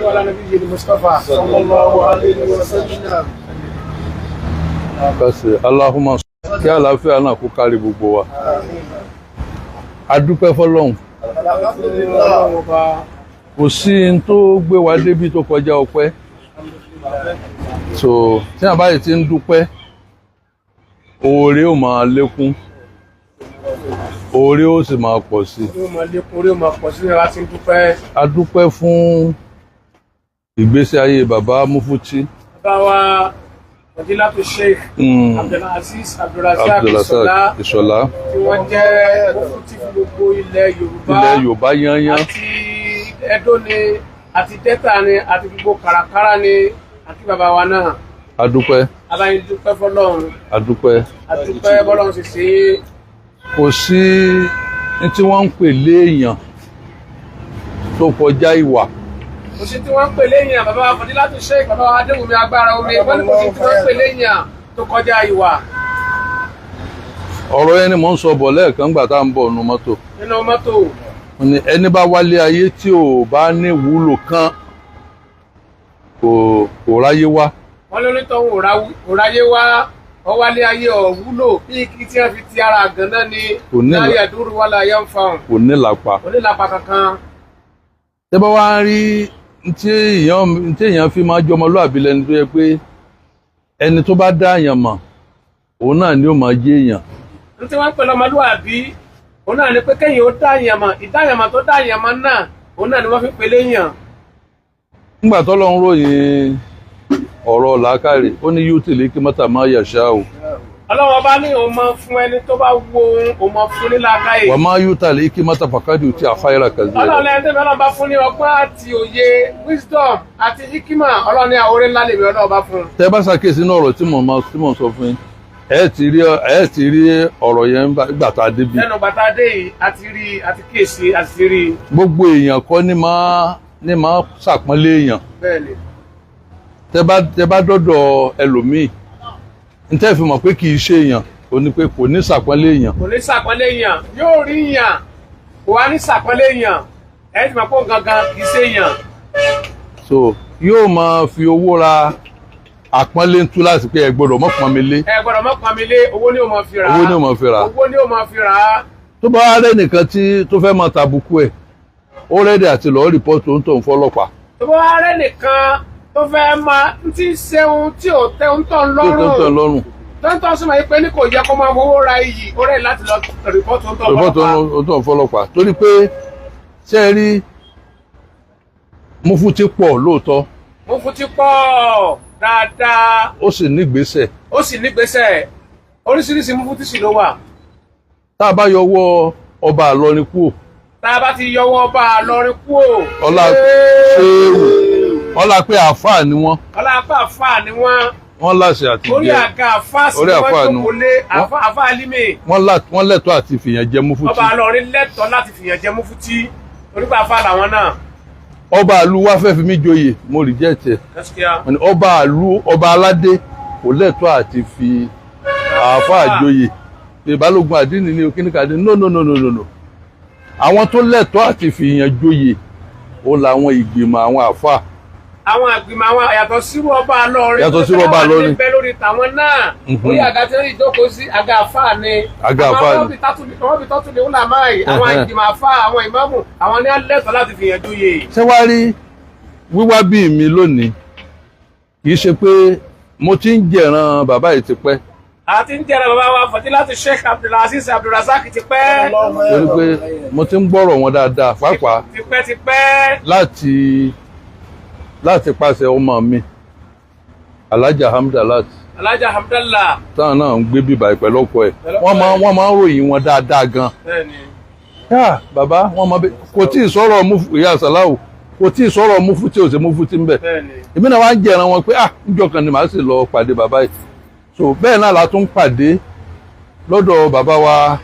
صلوا على نبي المصطفى صلى الله عليه وسلم. Kasi Allahumma kí àlàáfíà náà kó kárí gbogbo wa. A dúpẹ́ fọ́lọ́run. Kò sí n tó gbé wa débi tó kọjá ọpẹ́. So tí a bá yìí ti ń dúpẹ́, oore ó máa lékún, oore ó sì máa pọ̀ sí. A dúpẹ́ fún ìgbésí ayé bàbá Mufuti. Fadilatu Sheikh Abdulaziz Abdulrazak Ìṣọ̀lá tí wọ́n jẹ́ Mufuti fún gbogbo ilẹ̀ Yorùbá yányán àti Ẹdó ni àti Delta ni àti gbogbo kàràkàrà ni àti bàbá wa náà. A dúpẹ́. Aláyé dúpẹ́ fọ́lọ́run. A dúpẹ́. A dúpẹ́ bọ́lọ́run sì ṣe. Kò sí ní tí wọ́n ń pè léèyàn tó kọjá ìwà. Kò sí tí wọ́n ń pè léèyàn bàbá Fadilatu Sheikh bàbá Adéwùmí agbára omi wọ́n ní kò sí tí wọ́n ń pè léèyàn tó kọjá ìwà. Ọ̀rọ̀ yẹn ni mò ń sọ bọ̀ lẹ́ẹ̀kan gbà tá à ń bọ̀ nínú mọ́tò. Nínú mọ́tò. Ẹni bá wálé ayé tí ò bá ní wúlò kan kò ráyé wá. Wọ́n lórí tọ́hún ò ráyé wá ọwálé ayé ọ̀wúlò bí kí tí wọ́n fi ti ara àgànná ni láyé àdúrú wà láyé ń fa kò ní lápá. Kò ní lápá kankan. Tẹ́ bá wá ń rí tí èèyàn fi máa jọmọ lóàbí lẹni tó yẹ pé ẹni tó bá dá èèyàn mọ̀ òun náà ni ó máa jẹ́ èèyàn. Ní tí wọ́n ń pè lọ́mọlúwàbí òun náà ni pé kéèyàn ó dá èèyàn mọ̀ ìdáyàn mọ̀ tó dá èèyàn mọ̀ náà òun náà ni wọ́n fi pè léèyàn. Nígbà t'Ọlọ́run ròyìn ọ̀rọ̀ làákàrè ó ní yóò tẹ̀lé kí mọ́tà máa yàṣá o. Ọlọ́run ọba ní òun máa fún ẹni tó bá wo òun máa fún ní làákàyè. Wà máa yóò tẹ̀lé kí mọ́tà fàkàdì tí a fáyàrà kàzí. Ọlọ́run lẹ́yìn tẹ́lẹ̀ ọlọ́run bá fún ní ọgbọ́n àti òye wisdom àti hikima ọlọ́run ní àwòrán ńlá lèmi ọlọ́run bá fún. Tẹ́ bá ṣàkíyèsí ní ọ̀rọ̀ tí mò ń sọ fún yín ẹ ti rí ọ̀rọ̀ yẹn gbà tá a débi. Lẹ́nu gbàtà dé yìí àti rí àti kíyèsí àti rí. Gbogbo èèyàn kọ́ ní máa ṣàpọ́nlé èèyàn. Bẹ́ẹ̀ni. Tẹ́ bá dọ́dọ̀ ẹlòmíì n tẹ́ fi mọ̀ pé kì í ṣe èèyàn ó ní pé kò ní ṣàpọ́nlé èèyàn. Kò ní ṣàpọ́nlé èèyàn yóò rí èèyàn kò wá ní ṣàpọ́nlé èèyàn ẹ ti mọ̀ pé gangan kì í ṣe èèyàn. So yóò máa fi owó ra àpọ́nlé ń tú láti pé ẹ gbọ́dọ̀ mọ́ pọ́n mi lé. Ẹ gbọ́dọ̀ mọ́ pọ́n mi lé owó ni ó máa fi rà á. Owó ni ó máa fi rà á. Owó ni ó máa fi rà á. Tó bá wá rẹ́ nìkan tó fẹ́ máa tàbùkù ẹ̀ ó rẹ́dì àti lọ́ọ́ rìpọ́tù ń tọ̀ ń fọ́lọ́pàá. Tó bá wá rẹ́ nìkan tó fẹ́ máa ń tí ṣe ohun tí ò tẹ́ ń tọ̀ lọ́rùn. Tó ń tọ́ sí máa yí pé ní kò yẹ kó máa fowó ra iyì ó rẹ̀ láti lọ rìpọ́tù ń tọ̀ fọ́lọ́pàá. Torí pé ṣé ẹ rí Mufuti pọ̀ lóòótọ́. Mufuti pọ̀ dáadáa. Ó sì nígbésẹ̀. Oríṣiríṣi Mufuti sì ló wà. Tá a bá yọwọ́ ọba Ìlọrin kúrò. Tá a bá ti yọwọ́ ọba Ìlọrin kúrò. Ọlá pé àáfàá ni wọ́n. Ọlá pé àáfàá ni wọ́n. Wọ́n láṣẹ àti jẹ. Orí àga àáfàá sí wọ́n jókòó lé àáfàá Alímè. Wọ́n lẹ́tọ̀ọ́ àti fìyàn jẹ Mufuti. Ọba Ìlọrin lẹ́tọ̀ọ́ láti fìyàn jẹ Mufuti. Orípa àáfàá làwọn náà. Ọba ìlú wa fẹ́ fi mí joyè mo reject ẹ̀. Ọba ìlú ọba aládé kò lẹ́tọ̀ọ́ àti fi àáfàá joyè pé balógun àdínì ní okínìkàdé no. Àwọn tó lẹ́tọ̀ọ́ àti fi yàn joyè ó làwọn ìgbìmọ̀ àwọn àáfàá. Àwọn ìgbìmọ̀ àwọn yàtọ̀ sírú ọba Ìlọrin. Yàtọ̀ sírú ọba Ìlọrin. Bẹ́ẹ̀ lórí tàwọn náà. Orí àga tí wọ́n ìjókòó sí àga àáfàá ni. Àga àáfàá ni. Àwọn bí tọ́tù lè wúlà máa yìí. Àwọn ìgbìmọ̀ àáfàá àwọn ìmáàmù àwọn ní lẹ́tọ̀ọ́ láti fi yàn joyè. Ṣé wá rí wíwá bí mi lónìí kì í ṣe pé mo ti ń jẹ̀ràn bàbá yìí ti pẹ́. A ti ń jẹ̀ràn bàbá wa Fadilatu Sheikh Abdulaziz Abdulrazak ti pẹ́. Torí pé mo ti ń gbọ́rọ̀ wọn dáadáa pàápàá tipẹ́. láti pàṣẹ ọmọ mi Alhaja Hamdalat. Táwọn náà ń gbé bíbà pẹ̀lú ọkọ ẹ̀. Wọ́n máa ń ròyìn wọn dáadáa gan. Bàbá wọn máa bẹ kò tí ì sọ̀rọ̀ ìyá Sàláwù kò tí ì sọ̀rọ̀ Mufuti ò sí Mufuti ń bẹ̀. Èmi náà wá ń jẹ̀ràn wọn pé níjọ́ kan ni màá sì lọ pàdé bàbá yìí. So bẹ́ẹ̀ náà la tún pàdé lọ́dọ̀ bàbá wa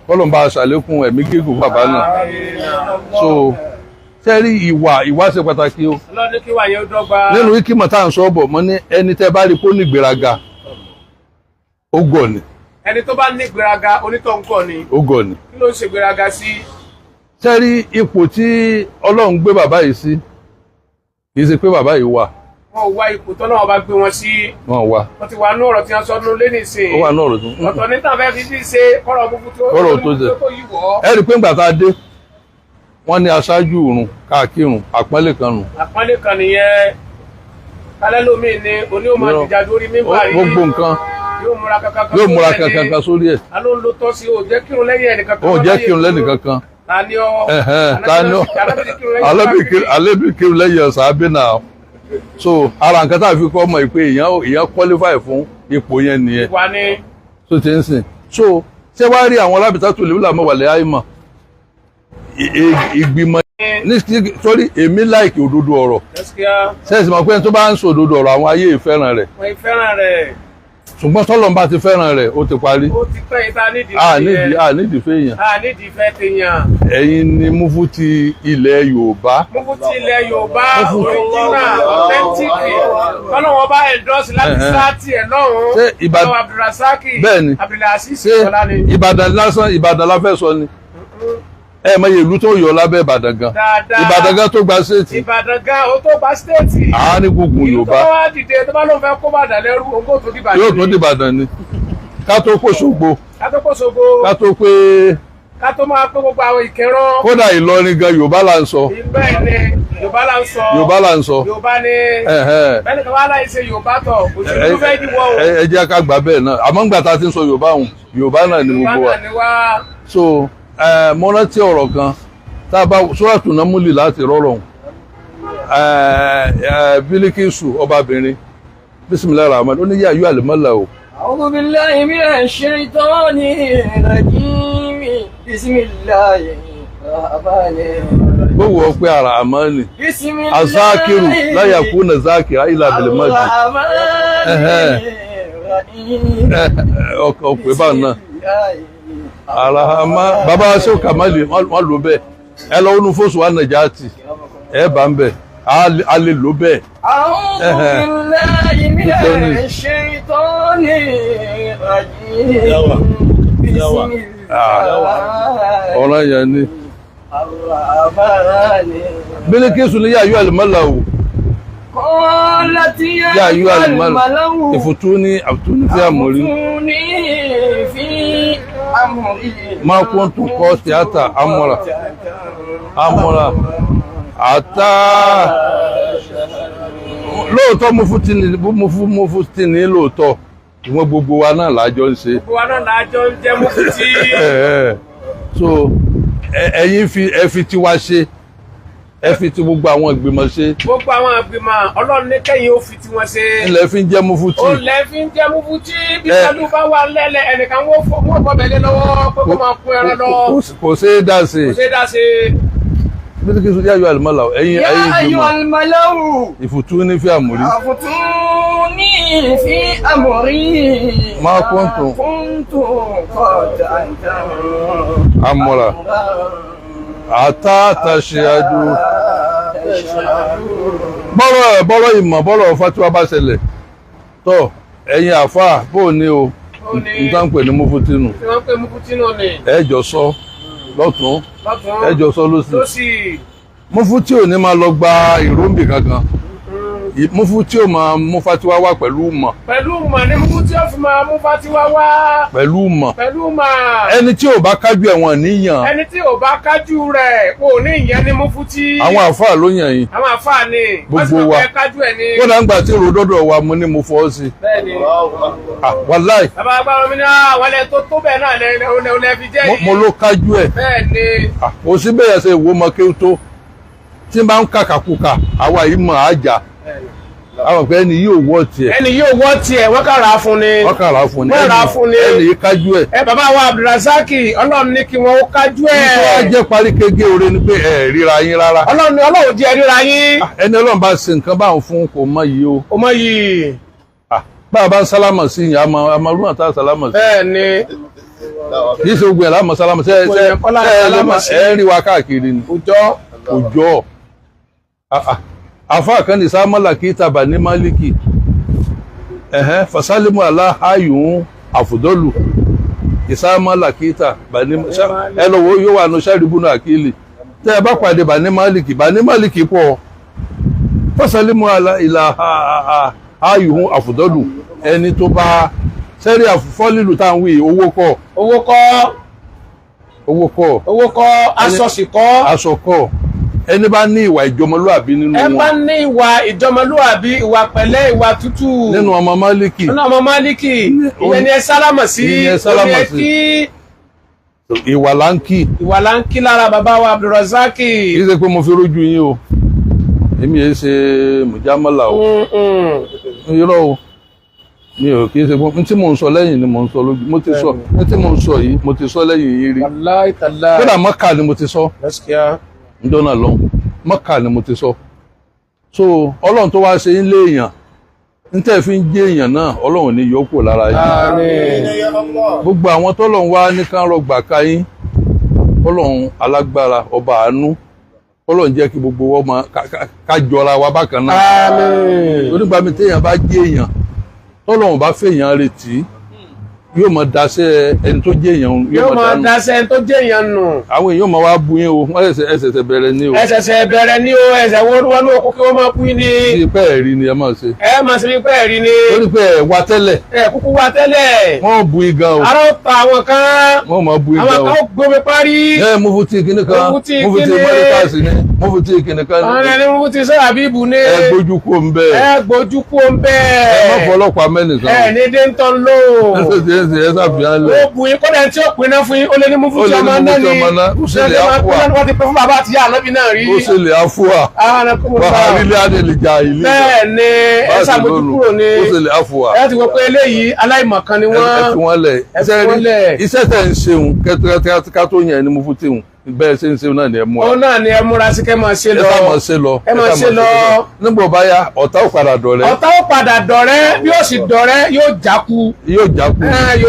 kọ́lọ̀ ń bá aṣàlékún ẹ̀mí gígùn bàbá náà. So tẹ́rí ìwà ṣe pàtàkì o. Nínú ikímọ̀ tá à ń sọ bọ̀ mọ́ ní ẹni tẹ́ bá rí kó ní ìgbéraga ó gọ̀ ni. Ẹni tó bá ní ìgbéraga onítọ̀ ń gọ̀ ni. Ó gọ̀ ni. Kí ló ń ṣe ìgbéraga sí? sẹ́rí ipò tí Ọlọ́run gbé bàbá yìí sí kì í ṣe pé bàbá yìí wà. Wọ́n wá ipò tọ́lọ́ ọba gbé wọn sí. Wọ́n wà. Wọ́n ti wà ní ọ̀rọ̀ tí wọ́n sọ nínú lé nìsín. Ó wà ní ọ̀rọ̀ tó. Ọ̀tọ̀ ní tàn fẹ́ fi ṣe kọ́rọ̀ gbogbo tó yíwọ́. Ẹ rí i pé ńgbà tá a dé wọ́n ní aṣáájú òrùn káàkiri àpọ́nlé kan nù. Àpọ́nlé kan nìyẹn. Kálẹ́ lómi ni oní ó máa jìjà lórí mímbà rí. Gbogbo nǹkan yóò múra kankan sórí ẹ̀. Aló ń lo tọ́ sí o jẹ́ kírun lẹ́yìn ẹnìkan kan. Ó jẹ́ kírun lẹ́yìn kankan. Tani ọ. Alẹ́bí kírun lẹ́yìn ọ̀sán abínà. So ara nǹkan tá a fi kọ́ ọmọ ìpè èèyàn qualify fún ipò yẹn nìyẹn. Wà ní. So ti ń sìn. So ṣé wàá rí àwọn alábìtá tó lè wúlò àmọ́ wàlẹ̀ àìmọ̀ ìgbìmọ̀ ní sọ́rí èmi láìkì òdodo ọ̀rọ̀. Sẹ́ẹ̀sì mọ̀ pé tó bá ń sọ òdodo ọ̀rọ̀ àwọn ayé ìfẹ́ràn rẹ̀. Wọ́n ìfẹ́ràn rẹ̀. Ṣùgbọ́n tọ́lọ́run bá ti fẹ́ràn rẹ̀ ó ti parí. Ó ti pẹ́ ìta nídìí. Nídìí fẹ́yàn. Nídìí fẹ́ tèèyàn. Ẹ̀yin ni Mufti ilẹ̀ Yorùbá. Mufti ilẹ̀ Yorùbá original authentic tọ́lọ́wọ́n bá endorse láti sáàtì ẹ̀ lọ́rùn. Ṣé Ìbàdàn Abdulrasaki Abdulaziz Ọlá ni. Ìbàdàn lásán Ìbàdàn la fẹ́ sọ ni. Ẹ mọ iye ìlú tó yọ lábẹ́ Ìbàdàn gan. Ìbàdàn gan tó gba stéètì. Ìbàdàn gan ó tó gba stéètì. Ní gbogbo Yorùbá. Ìlú tó wá dìde tó bá lóun fẹ́ kó Ìbàdàn lẹ́rú ogó tó dìbàdàn. Yóò tó dìbàdàn ni. Ká tó kó Ṣògbó. Ká tó kó Ṣògbó. Ká tó pé. Ká tó máa pé gbogbo àwọn Ìkẹrán. Kódà Ìlọrin gan Yorùbá là ń sọ. Bẹ́ẹ̀ ni Yorùbá là ń sọ. Yorùbá là ń sọ. Yorùbá ni. Bẹ́ẹ̀ni kan wá láì ṣe Yorùbá tọ̀ òṣèlú fẹ́ dìbò o. Ẹ jẹ́ ká gbà bẹ́ẹ̀ náà àmọ́ ńgbà tá a ti ń sọ Yorùbá òun Yorùbá náà ni gbogbo wa. So mo rántí ọ̀rọ̀ kan tá a bá Suratu Namuli láti rọ́rọ̀ Bílíkísù ọbabìnrin Bismillahir Rahman ó ní yá ayú àlùmọ́là o. A'udhu billahi minash shaitanir rajim. Bismillahir Rahmanir Rahim. Gbogbo ọpẹ́ ara àmọ́ ni. Azákìrù láyà kú na zákìrà ilà bìlìmọ́jì. Ọkọ̀ òpè bá náà. Àràmá bàbá wa ṣé Kàmálì wọ́n lò bẹ́ẹ̀. Ẹ lọ wọnú fóṣù wa Nàìjáàtì. Ẹ bá ń bẹ̀. A lè lò bẹ́ẹ̀. A'udhu billahi minash shaitanir rajim. Ọ̀ràn yẹn ni. Bílíkísù ní yá ayú àlùmọ́là o. Yá ayú àlùmọ́là ìfùtúní fi àmúrí. Máa kún tún kọ́ tíátà amúra. Àtà lóòótọ́ Mufti ní lóòótọ́ ìwọ̀n gbogbo wa náà lájọ ń ṣe. Gbogbo wa náà lájọ ń jẹ́ Mufti. So ẹ̀yin ẹ fi tiwa ṣe ẹ fi ti gbogbo àwọn ìgbìmọ̀ ṣe. Gbogbo àwọn ìgbìmọ̀ Ọlọ́run ní kẹ́yìn ó fi tiwọn ṣe. Ilẹ̀ fi ń jẹ́ Mufti. Ó lẹ́ fi ń jẹ́ Mufti bí pẹ̀lú bá wà lẹ́lẹ̀ ẹnìkan wọ́n bọ̀ bẹ̀lẹ́ lọ́wọ́ pé kó máa kún ẹran lọ. Kò ṣeé dá ṣe. Kò ṣeé dá ṣe. Bílíkísù yá ayú àlùmọ́là ẹ̀yin ìgbìmọ̀ ìfùtúní fi àmúrí. Ìfùtúní fi àmúrí. Máa kún tún. Amúra. Àtàtà ṣe àjò. Bọ́rọ̀ ìmọ̀ bọ́rọ̀ fatiwa bá ṣẹlẹ̀. Tọ́ ẹ̀yin àfáà bóò ní o. Nǹkan pè ní Mufti nù. Wọ́n pè Mufti nù ni. Ẹ jọ sọ lọ́tún. Ẹ jọ sọ lósì. Mufti ò ní máa lọ gba ìróǹbì kankan. Mufti ò máa mú fatiwa wá pẹ̀lú mọ̀. Pẹ̀lú mọ̀ ni Mufti ò fi máa mú fatiwa wá. Pẹ̀lú mọ̀. Pẹ̀lú mọ̀. Ẹni tí ò bá kájú ẹ̀wọ̀n níyàn. Ẹni tí ò bá kájú rẹ̀ kò ní ìyẹn ní Mufti. Àwọn àfáà ló yàn yín. Àwọn àfáà ni. Gbogbo wa. Kájú ẹ̀ ni. Wọ́n náà ń gbà tí èrò dọ́dọ̀ wa mo ní mo fọ́ sí. Bẹ́ẹ̀ni. Wàláì. Bàbá agbára mi ní àwọn ilẹ̀ tó bẹ́ẹ̀ náà lẹ́ fi jẹ́ yìí. Mo ló kájú ẹ̀. Bẹ́ẹ̀ni. Kò sí bẹ́ẹ̀ ṣe ìwò ọmọ kí ó tó. Tí n bá ń kàkàkùkà àwa yìí mọ̀ àjà. Àwọn pé ẹni yóò wọ́ tiẹ̀. Ẹni yóò wọ́ tiẹ̀ wọ́n kà rà á fún ni. Wọ́n kà rà á fún ni. Wọ́n rà á fún ni. Ẹni yìí kájú ẹ̀. Bàbá wa Abdulrasaki Ọlọ́run ní kí wọ́n ó kájú ẹ̀. Nítorí wọ́n jẹ́ parí kége oore ni pé ẹ ríra yín rárá. Ọlọ́run jẹ́ ríra yín. Ẹni Ọlọ́run bá ṣe nǹkan báwọn fún kò mọ yìí o. Kò mọ yìí. Bá a bá ń sálámà sí yìí àmọ́ rúnà tá a sálámà sí. Bẹ́ẹ̀ni. Kì í ṣe gbogbo ẹ̀ lámọ̀ sálámà sí. Ẹ rí wa káàkiri ni. Òjọ́. Àfáà kan ní sámọ́là kí tàbà ní Málíkì. Fasalimu aláhàyùn àfùdọ́lù. Ìsámọ́là kí tàbà ní ẹ lọ́wọ́ yóò wà ní sẹ́rìbùnú àkílì. tẹ́ ẹ bá pàdé Bani Málìkì pọ̀ fọ́sálímù ìlà ayùhún àfùdọ́lù ẹni tó bá sẹ́rí àfọ́lílù tá à ń wí owó kọ́ aṣọ kọ́ ẹni bá ní ìwà ìjọmọlúàbí nínú wọn. ẹ bá ní ìwà ìjọmọlúàbí, ìwà pẹ̀lẹ́, ìwà tútù. nínú ọmọ Málìkì. ìyẹn ni ẹ sálámà sí. ìwà là ń kí lára bàbá wa Abdulrazak. kì í ṣe pé mo fi rójú yín o, èmi yẹn ṣe mùjámọ́là o, irọ́ o, mi ò kì í ṣe pé tí mò ń sọ lẹ́yìn ni mò ń sọ lójú, mo ti sọ tí mò ń sọ yìí mo ti sọ lẹ́yìn yìí rí. Wallahi tallahi. kódà Mọ́kà ni mo ti sọ. ndọ́nà lọ́hùn Mọ́kà ni mo ti sọ. so Ọlọ́run tó wá ṣe ń lé èèyàn ń tẹ́ fi ń jẹ́ èèyàn náà Ọlọ́run ní yòókù lára yín. gbogbo àwọn tọ́lọ́run wá ní ká rọgbà ká yín, Ọlọ́run alágbára ọba àánú, Ọlọ́run jẹ́ kí gbogbo wọn máa ká jọra wa bákan náà. onígbà mi téèyàn bá jẹ́ èèyàn tọ́lọ́run bá fèèyàn retí yóò máa daṣẹ́ ẹni tó jẹ́ èèyàn yóò máa daṣẹ́ ẹni tó jẹ́ èèyàn nù. àwọn èèyàn máa wá bu yín o, wọ́n ẹsẹ̀sẹ̀ bẹ̀rẹ̀ ní o. ẹsẹ̀ wọ́n ní okó kí wọ́n máa kú ní. bí pẹ́ẹ́ rí ni ẹ máa ṣe. ẹ máa ṣe bí pẹ́ẹ́ rí ni. torí pé ẹ wá tẹ́lẹ̀. ẹ kúkú wá tẹ́lẹ̀. wọ́n bu igan o. ara ó ta àwọn kan. wọ́n máa bu igan o. àwọn kan ó gbomi parí. ẹ Mufti kíní kan Mufti mọ́ríkàsì ni Mufti kíní kan. àwọn ẹni Mufti sọ àbíbù ni. ẹ gbójú kó ń bẹ́ẹ̀. ẹ gbójú kó ń bẹ́ẹ̀. ẹ má fọlọ́pàá mẹ́nìkan. ẹ ní dé ń tán lò. ẹ ṣàfihàn lẹ̀. ó bu yín kọ́dà tí ó pinna fún yín ó lé ní Mufti ọmọ náà ni. ó ṣe lè àfúà. wọ́n ti pẹ́ fún bàbá àti ìyá ànábì náà rí. ó ṣe lè àfúà. wàhálà ilé adé lè jà ilé. bẹ́ẹ̀ ni ẹ ṣàmójú kúrò ni. ó ṣe lè àfúà. ẹ ti wọ pé eléyìí aláìmọ̀kan ni wọ́n. ẹ fi wọ́n lẹ̀. iṣẹ́ tẹ̀ ń ṣeun kẹ́tẹ́kẹ́tẹ́ tó yẹn ni Mufti hùn bẹ́ẹ̀ ṣe ń ṣe náà ni ẹ múra. òun náà ni ẹ múra sí kẹ́ máa ṣe lọ. ẹ máa ṣe lọ. ẹ máa ṣe lọ. nígbà bá yá ọ̀tá ò padà dọ̀rẹ́. ọ̀tá ò padà dọ̀rẹ́ bí ó sì dọ̀rẹ́ yóò jáku. yóò jáku.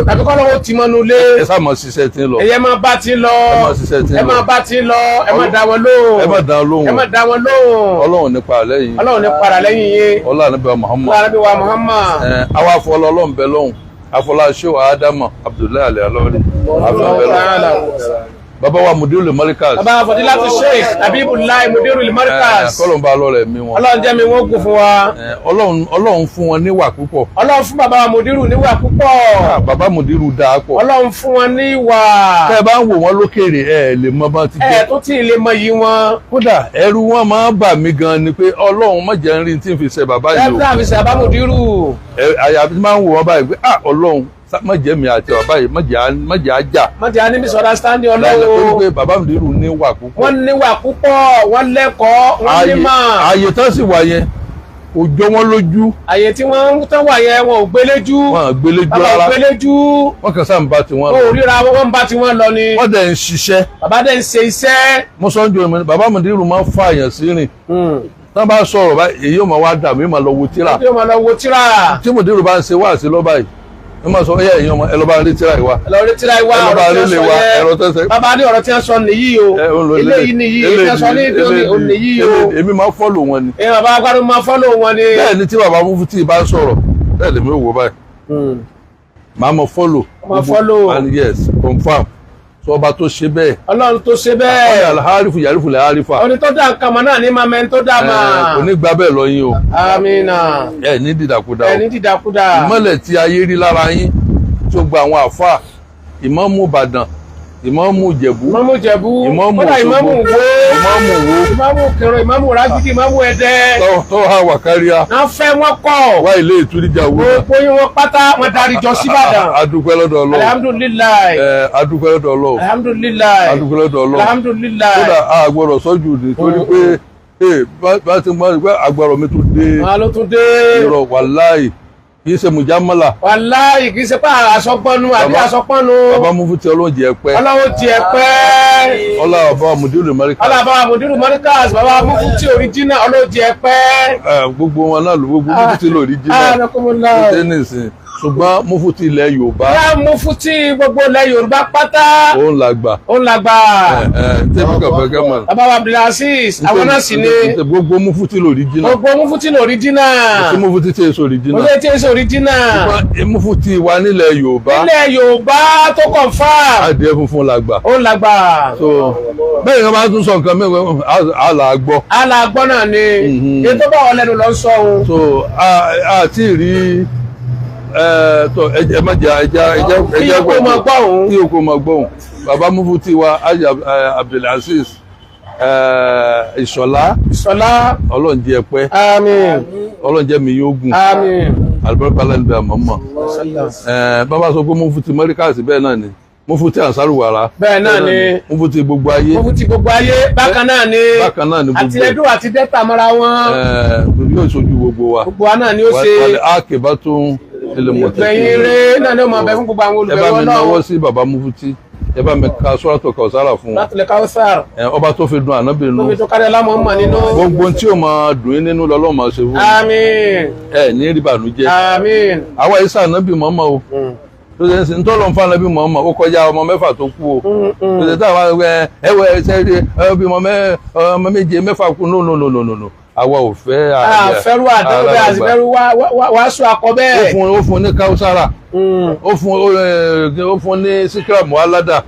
tàbí kọ́ lọ́wọ́ ti mọ́nu lé. ẹ sá máa ṣiṣẹ́ tí ń lọ. ẹ̀yẹ́ máa bá ti lọ. ẹ máa ṣiṣẹ́ tí ń lọ. ẹ máa bá ti lọ. ẹ máa dá wọn lóhùn. ẹ máa dá wọn lóhùn. ẹ máa dá wọn lóhùn. Ọlọ́run ní para lẹ́yìn. Ọlọ́run ní para lẹ́yìn yín. Ọlọ́run Ànábì wa Muhammad. Ọlọ́run Ànábì wa Muhammad. àwa afọlọ Ọlọ́run bẹ lọ́hùn afọlá ṣéwà Ádámà Abdullahi alẹ́ alọ́rí. bàbá wa Mudirul Markaz. bàbá Fadilatu Sheikh Habibullahi Mudirul Markaz. kọ́lọ̀ ń bá lọ́rẹ̀ mi wọn. Ọlọ́run jẹ́ mi wọ́n gùn fún wa. Ọlọ́run fún wọn níwà púpọ̀. Ọlọ́run fún bàbá wa Mudiru níwà púpọ̀. bàbá Mudiru dáa pọ̀. Ọlọ́run fún wọn níwà. tẹ́ ẹ bá ń wò wọ́n lókèrè ẹ lè mọ bá ti jẹ́. ẹ tó tí ì lè mọ yìí wọn. kódà ẹrù wọn máa ń bà mí gan ni pé Ọlọ́run má jẹ́ ń rí tí ń fi ṣe bàbá yìí o. ẹ bí àfi ṣe bàbá Mudiru. àyàfi máa ń wò wọ́n báyìí pé Ọlọ́run má jẹ́ mi àti bàbá yìí má jẹ́ àjà. má jẹ́ àní misunderstanding Ọlọ́run. torí pé bàbá Mudiru níwà púpọ̀. wọ́n níwà púpọ̀ wọ́n lẹ́kọ̀ọ́ wọ́n nímọ̀. ààyè tán sì wà yẹn kò jọ wọ́n lójú. àyè tí wọ́n tán wà yẹn wọn ò gbéléjú. wọn ò gbéléjú rárá. bàbá ò gbéléjú. wọ́n kàn sáà ń bá tiwọn lọ. wọn ò ríra wọn ń bá tiwọn lọ ni. wọ́n dẹ̀ ń ṣiṣẹ́. bàbá dẹ̀ ń ṣe iṣẹ́. mo sọ ń jọ ìmọ̀ ni bàbá Mudiru máa ń fa àyàn sí rìn. tán bá sọ̀rọ̀ báyìí èyí ò máa wá dà mí máa lọ wo tíra. yóò máa lọ wo tíra. tí Mudiru bá ń ṣe wáàsí lọ́ba yìí ẹ máa sọ ẹ ẹ̀yin ọmọ ẹ lọ bá rí tíra ìwà. ẹ lọ rí tíra ìwà ọ̀rọ̀ tí wọ́n sọ yẹn. bàbá ní ọ̀rọ̀ tí wọ́n sọ nìyí o. eléyìí nìyí èyí tí wọ́n sọ ní nìyí o. èmi máa fọ́lò wọn ni. bàbá agbádùn máa fọ́lò wọn ni. bẹ́ẹ̀ ni tí bàbá Mufti bá ń sọ̀rọ̀ bẹ́ẹ̀ lèmi ò wò báyìí. màá mọ fọ́lò. máa fọ́lò. and yes confam sọ ọba tó ṣe bẹ́ẹ̀. Ọlọ́run tó ṣe bẹ́ẹ̀. ọ̀nà alharifu yarifu lẹ́ harifa. oní tó dá nǹkan mọ̀ náà ní máa mẹ́ni tó dá máa. kò ní gba bẹ́ẹ̀ lọ yín o. amina. ẹ ní dìdàkudà o. ẹ ní dìdàkudà. ìmọ̀lẹ̀ tí ayé rí lára yín tí ó gba àwọn àfáà ìmáàmù Ìbàdàn ìmáàmù Ìjẹ̀bú ìmáàmù Ìjẹ̀bú ìmáàmù Òṣogbo ìmáàmù Ìwó ìmáàmù Kẹrọ ìmáàmù Rágídì ìmáàmù Ẹdẹ. tó hà wà káríà. wọ́n fẹ́ wọ́n kọ́. wá ilé ìtúríjà wò. gbogbo yín wọn pátá wọn darí jọ síbàdàn. adúpẹ́ lọ́dọ̀ Ọlọ́run. alihamudulilayi. adúpẹ́ lọ́dọ̀ Ọlọ́run. alihamudulilayi. adúpẹ́ lọ́dọ̀ Ọlọ́run. alihamudulilayi. kódà a gbọ́dọ̀ sọ́jú ni torí pé bá ti mọ̀ pé agbára mi tún dé. wọn ló tún dé. irọ́ wàláì kì í ṣe mùjámọ́là. wàláì kì í ṣe pé àsọgbọ́nu àbí àsọpọ́nu. bàbá Mufti Ọlọ́run jẹ́ pẹ́. Ọlọ́run jẹ́ pẹ́. ọlá bàbá Mudirul Markaz. ọlá bàbá Mudirul Markaz bàbá Mufti original Ọlọ́run jẹ́ pẹ́. gbogbo wọn náà ló gbogbo Mufti lórí jìnnà. anakumula. tẹnisi ṣùgbọ́n mufti ilẹ̀ Yorùbá. mufti gbogbo ilẹ̀ Yorùbá pátá. òun làgbà. tẹ́bí kàfẹ́ kẹ́mọ̀. bàbá wa Abdulaziz àwọn náà sì ni. gbogbo mufti l'original. gbogbo mufti l'original. tí mufti tí èso original. mo tí èso original. ṣùgbọ́n mufti wa nílẹ̀ Yorùbá. nílẹ̀ Yorùbá tó confirm. adìẹ funfun làgbà. òun làgbà. so bẹ́ẹ̀ ni wọ́n máa tún sọ nǹkan mẹ́wàá àlàgbọ́. àlàgbọ́ náà ni ètò bá wọn lẹ́nu lọ sọ òun. so àti rí tó ẹjẹ mẹjẹ ẹjẹ gbọ́ kí o kò mọ gbóhùn bàbá mufti wa Abdulaziz Ìṣọ̀lá Ọlọ́run jẹ́ pẹ́ àmín Ọlọ́run jẹ́ mi yóò gùn àmín alibarika lẹnu bẹ àmọmọ bàbá sọ pé mufti mọríkàsì bẹ́ẹ̀ náà ni mufti Ansaruwara bẹ́ẹ̀ náà ni mufti gbogbo ayé bákan náà ni gbogbo àti Ẹdó àti Delta mọ́ra wọn yóò ṣojú gbogbo wa gbogbo wa náà ni ó ṣe wàlẹ̀ àkèbá tún ìgbẹ̀yìn rẹ̀ náà ni ó máa bẹ fún gbogbo àwọn olùbẹ̀wọ̀ náà. ẹ bá mi náwó sí bàbá mufti ẹ bá mi ka Suratul Kausar fún wọn. Suratul Kausar. ọba tó fi dùn ànábì nínú. tó fi tó kárí alámọ̀ mọ̀ nínú. gbogbo tí ó máa dùn yín nínú lọ́lọ́ máa ṣe fún. àmín. ẹ ní rí ìbànújẹ́. àmín. àwa isa ànábì mọ́mọ́ o. tó ṣe ń sìn tọ́lọ́ ń fa ànábì mọ́mọ́ ó kọjá ọmọ mẹ́fà tó kú o. tó ṣe táwọn ẹwẹ́ ẹsẹ̀ ọbí ọmọ méje mẹ́fà kú no. àwa ò fẹ́ àfẹ́rù àdánwò bẹ́ẹ̀ àzìbẹ́rù wàásù akọ bẹ́ẹ̀. ó fún ní Kausara ó fún ní Sikra Mu'allada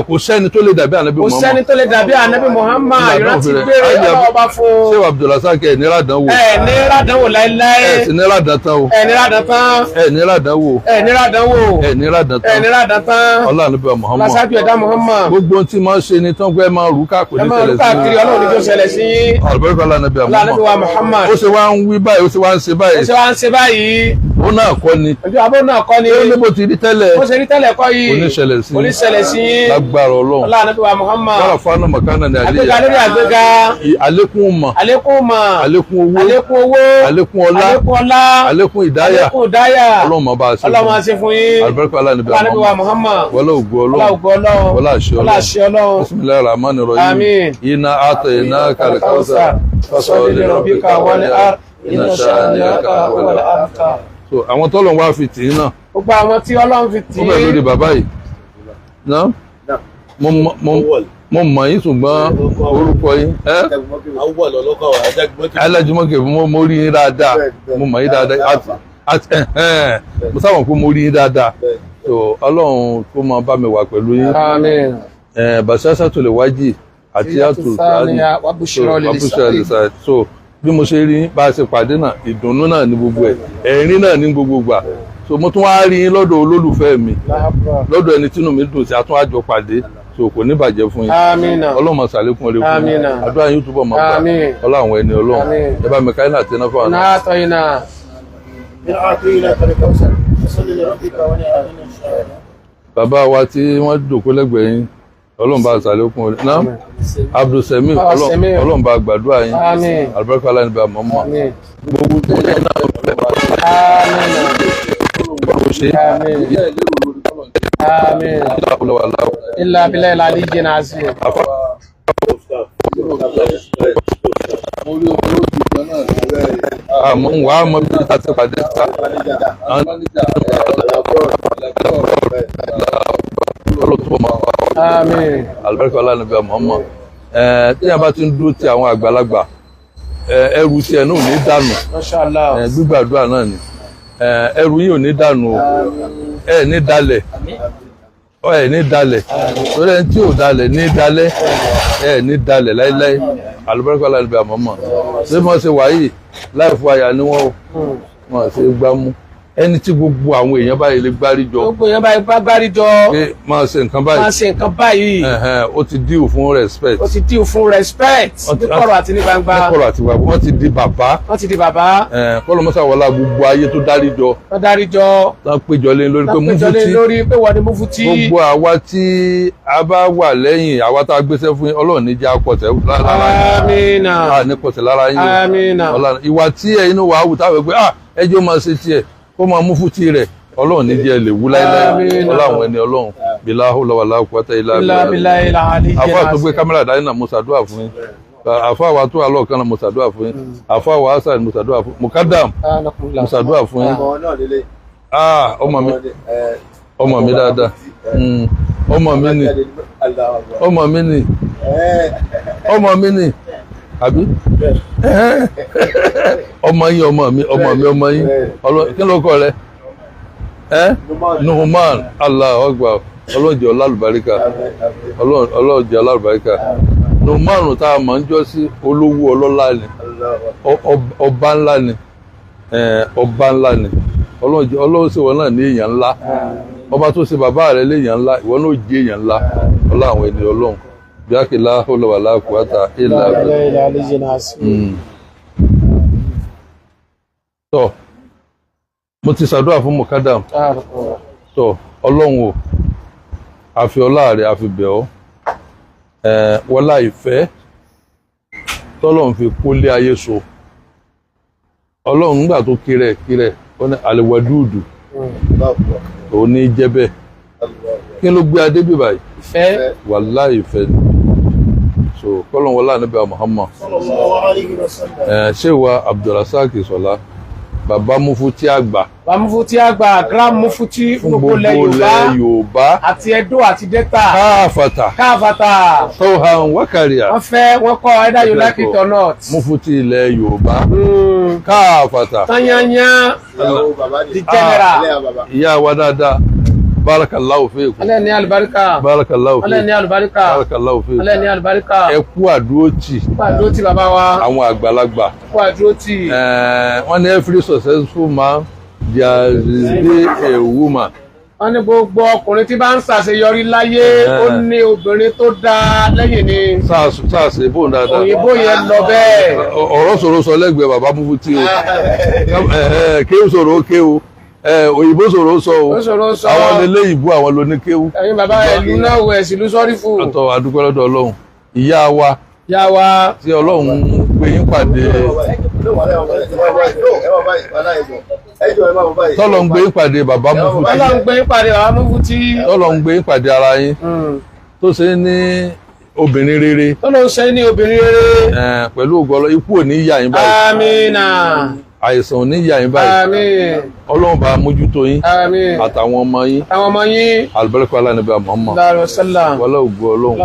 kò sẹ́ni tó lè dàbí ànábì Muhammad. kò sẹ́ni tó lè dàbí ànábì Muhammad ìrántí gbére ọlọ́ọ̀bá fún. ṣé Abdulrasaq ẹ̀ ní ràdánwò. ẹ̀ ní ràdánwò láéláé. ẹ̀ sì ní ràdátán o. ẹ̀ ní ràdátán. ẹ̀ ní ràdánwò. ẹ̀ ní ràdánwò. ẹ̀ ní ràdátán. ẹ̀ ní ràdátán. ọlọ́run ànábì Muhammad. lásàbí ẹ̀dá Muhammad. gbogbo tí máa ń ṣe ni tán pé máa rú káàkiri ẹ máa rú káàkiri ọlọ́run ní tó ṣẹlẹ̀ sí yín. àlùbáríkà ànábì Muhammad. ó ṣe wá ń wí báyìí ó ṣe wá ń ṣe báyìí. ó ṣe wá ń ṣe báyìí. ó náà kọ́ ni. ojú abó náà kọ́ ni. ó ní bó ti rí tẹ́lẹ̀. bó ṣe rí tẹ́lẹ̀ kọ́ yìí. oníṣẹ̀lẹ̀ sí. lágbára Ọlọ́run. ọlá ànábì wa Muhammad. wàrà fáánà mọ̀kánà ní àlẹ́ àgbéga lórí àgbéga. àlékún mọ̀. àlékún mọ̀. àlékún owó. àlékún owó. àlékún ọlá. àlékún ọlá. àlékún ìdáyà. àlékún ìdáyà. Ọlọ́run máa bá a ṣe. Ọlọ́run máa ṣe fún yín. àlùbáríkà ànábì wa Muhammad. wọlé ògo Ọlọ́run. wọlé àṣẹ Ọlọ́run. bismillahir rahmanir rahim. àmín. inna a'tainaka al-kawthar fasalli li rabbika wanhar inna shani'aka huwal abtar. so àwọn tọ́lọ̀ wá fi tì í náà. gbogbo àwọn tí Ọlọ́run fi tì í. ó bẹ̀ lórí bàbá yìí. mo mọ̀ yín ṣùgbọ́n orúkọ yín. alájùmọ̀kẹ́ mo rí yín dáadáa mo mọ̀ yín dáadáa mo sábà pé mo rí yín dáadáa so Ọlọ́run kó máa bá mi wà pẹ̀lú yín. àmín. Basasatul Waji àti àtúnṣe so bí mo ṣe rí bá a ṣe pàdé náà ìdùnnú náà ní gbogbo ẹ̀ ẹ̀rín náà ní gbogbo gbà so mo tún wá rí yín lọ́dọ̀ olólùfẹ́ mi lọ́dọ̀ ẹni tínú mi dùn sí àtún àjọ pàdé so kò ní bàjẹ́ fún yín. àmín. Ọlọ́run máa ṣàlékún orí fún yín àdúrà yín túbọ̀ máa gbà ọlá àwọn ẹni Ọlọ́run ẹ bá mi káyìn náà tẹ́ná fún àwọn. bàbá wa tí wọ́n dòkó lẹ́gbẹ̀ẹ́ yín Ọlọ́run bá ṣàlékún orí náà Abdulsemi Ọlọ́run bá gbàdúrà yín àlùbáríkà aláìní bá mọ́mọ́ gbogbo tó yẹ náà fẹ́ bá ṣe àmín ilà abilà ilà àlíjì náà sí. àmọ́ wàá mọ bí a ti pàdé ta àmín àlùbáríkà aláìní bá mọ́mọ́ tí a bá ti ń dúró ti àwọn àgbàlagbà ẹrù tí ẹ náà ò ní dànù gbígbàdúrà náà ni ẹrù yìí ò ní dànù o ẹ ní dalẹ̀ ẹ ní dalẹ̀ lórí ẹni tí ò dalẹ̀ ní dalẹ̀ ẹ ní dalẹ̀ láíláí àlùbáríkà aláìní àmọ́mọ́ ṣé wọ́n ṣe wáyé láì fún àyà ni wọ́n ṣe gbámú ẹni tí gbogbo àwọn èèyàn báyìí lè gbárí jọ. gbogbo èèyàn báyìí bá gbárí jọ. pé máa ṣe nǹkan báyìí. máa ṣe nǹkan báyìí. ó ti díù fún respect. ó ti díù fún respect. ní kọ̀rọ̀ àti ní gbangba. ní kọ̀rọ̀ àti gbangba wọ́n ti di bàbá. wọ́n ti di bàbá. kọ́lọ́mọ́sá wọlá gbogbo ayé tó dárí jọ. tó dárí jọ. tó péjọ lé lórí pé Mufti. tó péjọ lé lórí pé wọ́n ni Mufti. gbogbo àwa tí a bá wà lẹ́yìn àwa tá a gbéṣẹ́ fún yín Ọlọ́run ní jẹ́ àpọ̀tẹ́ lára yín. àmín. ní pọ̀tẹ́ lára yín. àmín. ìwà tí ẹ̀yin náà wà á wù táwọn ẹgbẹ́ ẹjọ́ máa ṣe tiẹ̀ kó máa Mufti rẹ̀ Ọlọ́run ní jẹ́ lè wú láíláí ọláwọn ẹni Ọlọ́run bílá hólọ́wà láàkúwátá ilá àfáà tó gbé kámẹ́rà dání náà mo ṣàdúrà fún yín àfáà wa tó àlọ́ kan náà mo ṣàdúrà fún yín àfáà wa hasan mo ṣàdúrà fún mukadam mo ṣàdúrà fún yín ọmọ mi dáadáa ọmọ mi ni àbí ọmọ yín kí ló kọ rẹ Nuhuman Allahu Akbar ọlọ́jọ́ alálùbáríkà ọlọ́jọ́ alálùbáríkà Nuhuman tá a máa ń jọ sí olówó ọlọ́lá ni ọba ńlá ni ọlọ́run sì wọ́n náà ní èèyàn ńlá ọba tó ṣe bàbá rẹ̀ léèyàn ńlá ìwọ náà jẹ́ èèyàn ńlá ọlá àwọn ènìyàn ọlọ́run bí ákìlá olówàlá kùwátà ìlà tọ́ mo ti ṣàdúrà fún mukadam tọ́ ọlọ́run o àfi ọlá rẹ̀ àfi bẹ̀ ọ́ wọlá ìfẹ́ tọ́lọ́run fi kólé ayé so ọlọ́run nígbà tó kírẹ̀ ó ní àlèwàdúùdù òun ní jẹ́ bẹ́ẹ̀ kí ló gbé adé bí báyìí ìfẹ́ wàláhì ìfẹ́ ni so kọ́lọ́n wọlá níbi Muhammad ṣé wa Abdulrasaq Sọlá bàbá mufuti àgbà grand mufuti gbogbo ilẹ̀ Yorùbá àti Ẹdó àti Delta káfàtà tọ́hàn wákàríà wọ́n kọ́ either you like it or not mufuti ilẹ̀ Yorùbá káfàtà tanyanya the general ìyá wa dáadáa barakallahu fiikum alẹ́ ní alibarika barakallahu fiikum alẹ́ ní alibarika barakallahu fiikum alẹ́ ní alibarika ẹ kú àdúrótì bàbá wa àwọn àgbàlagbà kú àdúrótì wọ́n ní every successful man there is a woman wọ́n ní gbogbo ọkùnrin tí bá ń ṣàṣeyọrí láyé ó ní obìnrin tó dáa lẹ́yìn ni sáàsì bóun dáadáa òyìnbó yẹn lọ bẹ́ẹ̀ ọ̀rọ̀ sọ̀rọ̀ sọ lẹ́gbẹ̀ẹ́ bàbá mufuti o kéwù sọ̀rọ̀ ó kéwù òyìnbó sọ̀rọ̀ sọ o àwọn eléyìnbó àwọn lóníkéwù ẹ̀yin bàbá ìlú náà wẹ̀ sílùú sọ́rí fún àtọ̀ àdúpẹ́ lọ́dọ̀ Ọlọ́run ìyá wa tí Ọlọ́run gbé yín pàdé tọ́lọ̀ ń gbé yín pàdé bàbá mufuti tọ́lọ̀ ń gbé yín pàdé ara yín tó ṣe ní obìnrin rere tọ́lọ̀ ń ṣe ní obìnrin rere pẹ̀lú ògbọ́lọ́ ikú ò ní yà yín báyìí àmínà àìsàn ò ní yà yín báyìí àmín Ọlọ́run bá mójútó yín àmín àtàwọn ọmọ yín àlùbáríkà aláàbí Muhammad wọlé ògo Ọlọ́run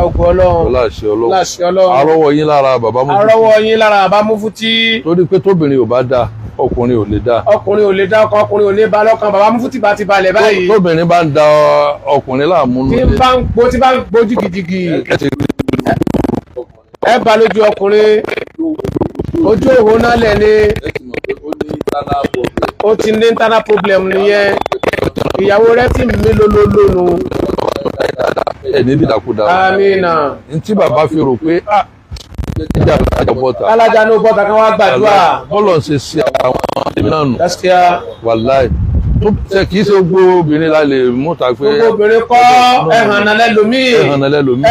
wọlé àṣẹ Ọlọ́run arọ́wọ́ yín lára bàbá mufuti torí pé tóbìnrin ò bá dáa ọkùnrin ò lè dá ọkùnrin ò lè bá lọ́kàn bàbá mufuti bá ti balẹ̀ báyìí tóbìnrin bá ń da ọkùnrin láàmú tí bá ń gbó jìgìjìgì ẹ bá lójú ọkùnrin ojú òhun náà lẹ̀ ní ó ti ní internal problem nìyẹn ìyàwó rẹ̀ ti mí lólólónú ẹni dídàkudà àmínà ntí bàbá fi rò pé alájà ní bọ́ta kan wá gbàdúrà bọ́lọ̀ ń ṣe àwọn èmi náà nù wàláì kìí ṣe gbogbo obìnrin la lè mú ta pé gbogbo obìnrin kọ́ ẹ̀hànà lẹ́lòmíì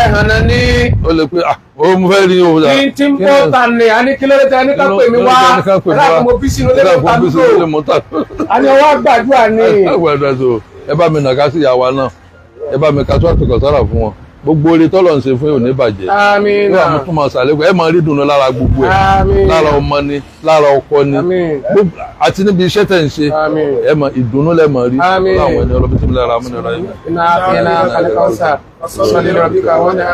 ẹ̀hànà ní ó lè pé ó mú fẹ́ rí o dà tí ń bọ́ ta ní a ní kí ló dé tẹ́ ní ká pè mí wá ẹ̀rọ mo bí sínú lẹ́nu tàdúrò a ní ọwọ́ gbàdúrà ní ẹ bá mi nàka sí ìyàwó náà ẹ bá mi ka tó àtọkọ̀ sára fún wọn gbogbo orí tọ́lọ̀ ń ṣe fún yóò ní bàjẹ́ àmín yóò àmú tó máa ṣàlékún ẹ máa rí dùnú lára gbogbo ẹ lára ọmọ ni lára ọkọ ni àti níbi iṣẹ́ tẹ̀ ń ṣe ẹ máa ìdùnnú lẹ́ máa rí láwọn ẹni ọlọ́bí tí mo lára mú nira yìí. iná àfihàn kálíkà ọ̀sà ọ̀sán lè rọ̀ bí káwọn ní